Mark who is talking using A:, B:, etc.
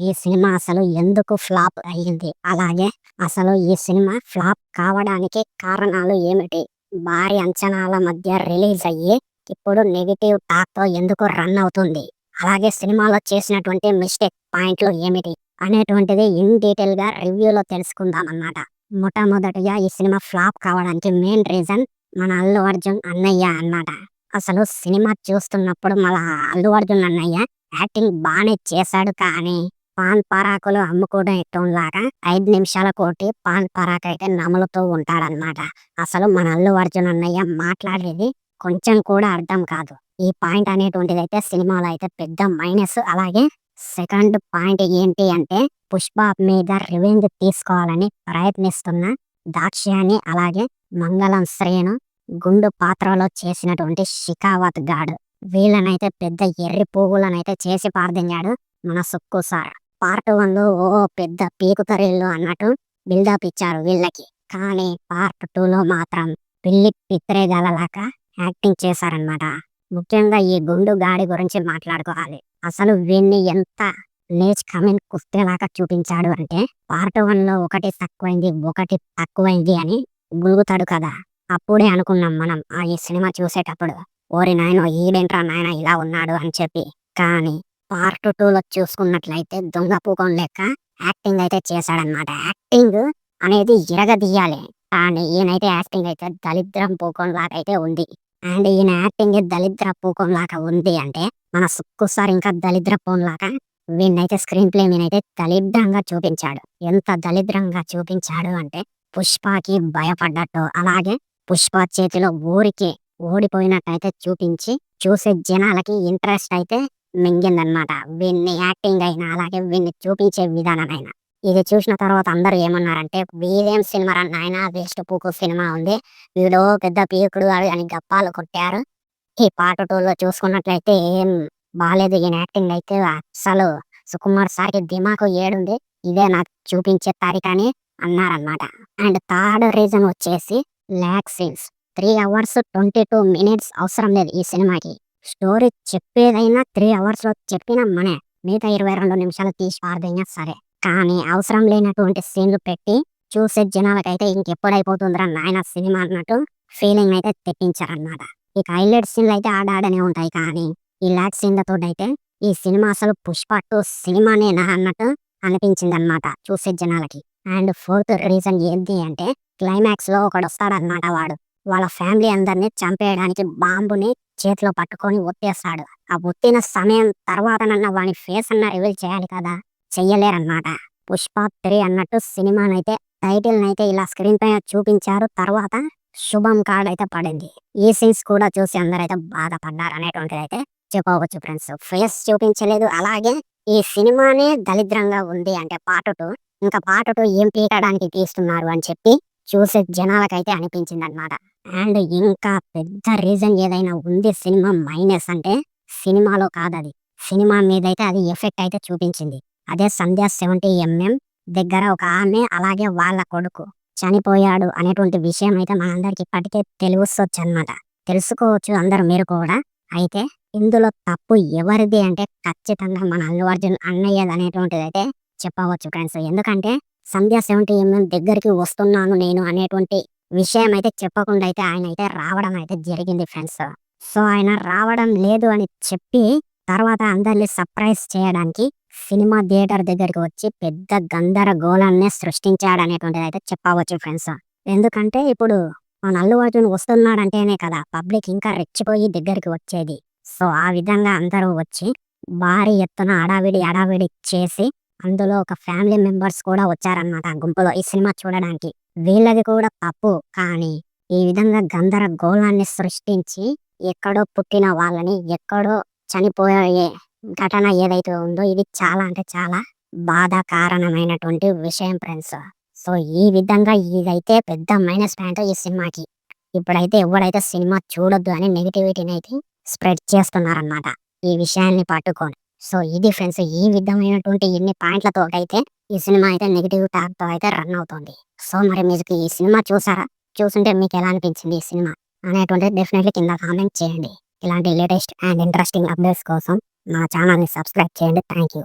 A: ఈ సినిమా అసలు ఎందుకు ఫ్లాప్ అయ్యింది? అలాగే అసలు ఈ సినిమా ఫ్లాప్ కావడానికి కారణాలు ఏమిటి? భారీ అంచనాల మధ్య రిలీజ్ అయ్యి ఇప్పుడు నెగెటివ్ టాక్‌తో ఎందుకు రన్ అవుతుంది? అలాగే సినిమాలో చేసినటువంటి మిస్టేక్ పాయింట్లు ఏమిటి? అనేటువంటిది ఇన్ డీటెయిల్‌గా రివ్యూలో తెలుసుకుందామన్నమాట. మొట్టమొదటిగా ఈ సినిమా ఫ్లాప్ కావడానికి మెయిన్ రీజన్ మన అల్లు అర్జున్ అన్నయ్య అన్నమాట. అసలు సినిమా చూస్తున్నప్పుడు మన అల్లు అర్జున్ అన్నయ్య యాక్టింగ్ బానే చేశాడు కానీ పాన్ పరాకులు అమ్ముకునేటోనిలాగా 5 నిమిషాలకోటి పాన్ పరాకైతే నములుతూ ఉంటాడనమాట. అసలు మన అల్లు అర్జున్ అన్నయ్య మాట్లాడేది కొంచెం కూడా అర్థం కాదు. ఈ పాయింట్ అనేటువంటిదైతే సినిమాలో అయితే పెద్ద మైనస్. అలాగే సెకండ్ పాయింట్ ఏంటి అంటే పుష్ప మీద రివెంజ్ తీసుకోవాలని ప్రయత్నిస్తున్న దాక్షాయణి అలాగే మంగళం శ్రీను గుండు పాత్రలో చేసినటువంటి షికావత్ గాడు వీళ్ళనైతే పెద్ద ఎర్రి పువ్వులనైతే చేసి పారదించాడు మన సుక్కు సార్. పార్ట్ 1లో ఓ పెద్ద పీకుతరిల్లు అన్నట్టు బిల్డప్ ఇచ్చారు వీళ్ళకి. కానీ పార్ట్ 2లో మాత్రం పిల్లి పిత్రేగలలాగా యాక్టింగ్ చేశారనమాట. ముఖ్యంగా ఈ గుండు గాడి గురించి మాట్లాడుకోవాలి. అసలు వీణ్ణి ఎంత లేచ్ కమిన్ కుస్తేలాగా చూపించాడు అంటే పార్ట్ 1లో ఒకటి తక్కువైంది అని గులుగుతాడు కదా. అప్పుడే అనుకున్నాం మనం ఈ సినిమా చూసేటప్పుడు ఓరి నాయనో ఈడేంట్రా నాయన ఇలా ఉన్నాడు అని చెప్పి. కానీ పార్ట్ 2లో చూసుకున్నట్లయితే దొంగ పూకం లెక్క యాక్టింగ్ అయితే చేశాడనమాట. యాక్టింగ్ అనేది ఇరగదీయాలి కానీ ఈయనైతే యాక్టింగ్ అయితే దరిద్రం పూకం లాగా అయితే ఉంది. అండ్ ఈయన యాక్టింగ్ దరిద్ర పూకం లాగా ఉంది అంటే మన సుక్కు సార్ ఇంకా దరిద్ర పూకం లాగా వీణ్ణైతే స్క్రీన్ ప్లే మీనైతే దరిద్రంగా చూపించాడు. ఎంత దరిద్రంగా చూపించాడు అంటే పుష్పకి భయపడ్డట్టు అలాగే పుష్ప చేతిలో ఊరికి ఓడిపోయినట్టయితే చూపించి చూసే జనాలకి ఇంట్రెస్ట్ అయితే మింగిందనమాట. వీన్ని యాక్టింగ్ అయినా అలాగే వీన్ని చూపించే విధానమైనా. ఇది చూసిన తర్వాత అందరూ ఏమన్నారంటే వీడేం సినిమా నాయన వేస్ట్ పూకు సినిమా ఉంది, వీడో పెద్ద పీకుడు అని గప్పాలు కొట్టారు. ఈ పార్ట్ 2లో చూసుకున్నట్లయితే ఏం బాలేదు ఈయన యాక్టింగ్ అయితే. అసలు సుకుమార్ సార్కి దిమాకు ఏడుంది, ఇదే నాకు చూపించే తారీఖని అన్నారనమాట. అండ్ థర్డ్ రీజన్ వచ్చేసి ల్యాక్ సీన్స్. 3 hours 22 minutes అవసరం లేదు ఈ సినిమాకి. స్టోరీ చెప్పేదైనా 3 hours చెప్పిన మనే, మిగతా 22 నిమిషాలు తీసి పారదైనా సరే. కానీ అవసరం లేనటువంటి సీన్లు పెట్టి చూసే జనాలకైతే ఇంకెప్పుడైపోతుందిరా నాయన సినిమా అన్నట్టు ఫీలింగ్ అయితే తెప్పించారనమాట. ఇక హైలైట్ సీన్లు అయితే ఆడాడనే ఉంటాయి కానీ ఈ ల్యాక్ సీన్లతో అయితే ఈ సినిమా అసలు పుష్ప 2 సినిమానేనా అన్నట్టు అనిపించిందనమాట చూసే జనాలకి. అండ్ ఫోర్త్ రీజన్ ఏంటి అంటే క్లైమాక్స్ లో ఒకడు వస్తాడనమాట. వాడు వాళ్ళ ఫ్యామిలీ అందరినీ చంపేయడానికి బాంబుని చేతిలో పట్టుకొని ఒత్తేస్తాడు. ఆ ఒత్తిన సమయం తర్వాత వాని ఫేస్ అన్న రివీల్ చేయాలి కదా, చెయ్యలేరన్నమాట. పుష్ప 3 అన్నట్టు సినిమానైతే టైటిల్ నైతే ఇలా స్క్రీన్ పైన చూపించారు. తర్వాత శుభం కార్డ్ అయితే పడింది. ఈ సీన్స్ కూడా చూసి అందరైతే బాధపడ్డారు అనేటువంటిది అయితే చెప్పుకోవచ్చు ఫ్రెండ్స్. ఫేస్ చూపించలేదు. అలాగే ఈ సినిమానే దరిద్రంగా ఉంది అంటే పార్ట్ 2, ఇంకా పార్ట్ 2 ఏం పీకడానికి తీస్తున్నారు అని చెప్పి చూసే జనాలకైతే అనిపించింది అనమాట. అండ్ ఇంకా పెద్ద రీజన్ ఏదైనా ఉంది సినిమా మైనస్ అంటే సినిమాలో కాదది, సినిమా మీదైతే అది ఎఫెక్ట్ అయితే చూపించింది. అదే సంధ్య 70mm దగ్గర ఒక ఆమె అలాగే వాళ్ళ కొడుకు చనిపోయాడు అనేటువంటి విషయం అయితే మనందరికి ఇప్పటికే తెలుసొచ్చు అనమాట. తెలుసుకోవచ్చు అందరు మీరు కూడా. అయితే ఇందులో తప్పు ఎవరిది అంటే ఖచ్చితంగా మన అల్లు అర్జున్ అన్నయ్యది అనేటువంటిది అయితే చెప్పవచ్చు ఫ్రెండ్స్. ఎందుకంటే సంధ్య 70mm దగ్గరికి వస్తున్నాను నేను అనేటువంటి విషయం అయితే చెప్పకుండా అయితే ఆయన అయితే రావడం అయితే జరిగింది ఫ్రెండ్స్. సో ఆయన రావడం లేదు అని చెప్పి తర్వాత అందరినీ సర్ప్రైజ్ చేయడానికి సినిమా థియేటర్ దగ్గరికి వచ్చి పెద్ద గందరగోళాన్ని సృష్టించాడు అనేటువంటిది అయితే చెప్పవచ్చు ఫ్రెండ్స్. ఎందుకంటే ఇప్పుడు మన అల్లు అర్జున్ వస్తున్నాడంటేనే కదా పబ్లిక్ ఇంకా రెచ్చిపోయి దగ్గరికి వచ్చేది. సో ఆ విధంగా అందరూ వచ్చి భారీ ఎత్తున అడావిడి చేసి అందులో ఒక ఫ్యామిలీ మెంబర్స్ కూడా వచ్చారనమాట ఆ గుంపులో ఈ సినిమా చూడడానికి. వీళ్ళది కూడా తప్పు కానీ ఈ విధంగా గందరగోళాన్ని సృష్టించి ఎక్కడో పుట్టిన వాళ్ళని ఎక్కడో చనిపోయే ఘటన ఏదైతే ఉందో ఇది చాలా అంటే చాలా బాధాకరమైనటువంటి విషయం ఫ్రెండ్స్. సో ఈ విధంగా ఇదైతే పెద్ద మైనస్ పాయింట్ ఈ సినిమాకి. ఇప్పుడైతే ఎవడైతే సినిమా చూడొద్దు అని నెగిటివిటీని అయితే స్ప్రెడ్ చేస్తున్నారనమాట ఈ విషయాన్ని పట్టుకొని. సో ఇది ఫ్రెండ్స్, ఈ విధమైనటువంటి ఎన్ని పాయింట్లతో అయితే ఈ సినిమా అయితే నెగిటివ్ టాక్తో అయితే రన్ అవుతుంది. సో మరి మీకు ఈ సినిమా చూసారా? చూసుంటే మీకు ఎలా అనిపించింది ఈ సినిమా అనేటువంటిది డెఫినెట్లీ కింద కామెంట్ చేయండి. ఇలాంటి లేటెస్ట్ అండ్ ఇంట్రెస్టింగ్ అప్డేట్స్ కోసం మా ఛానల్ని సబ్స్క్రైబ్ చేయండి. Thank you.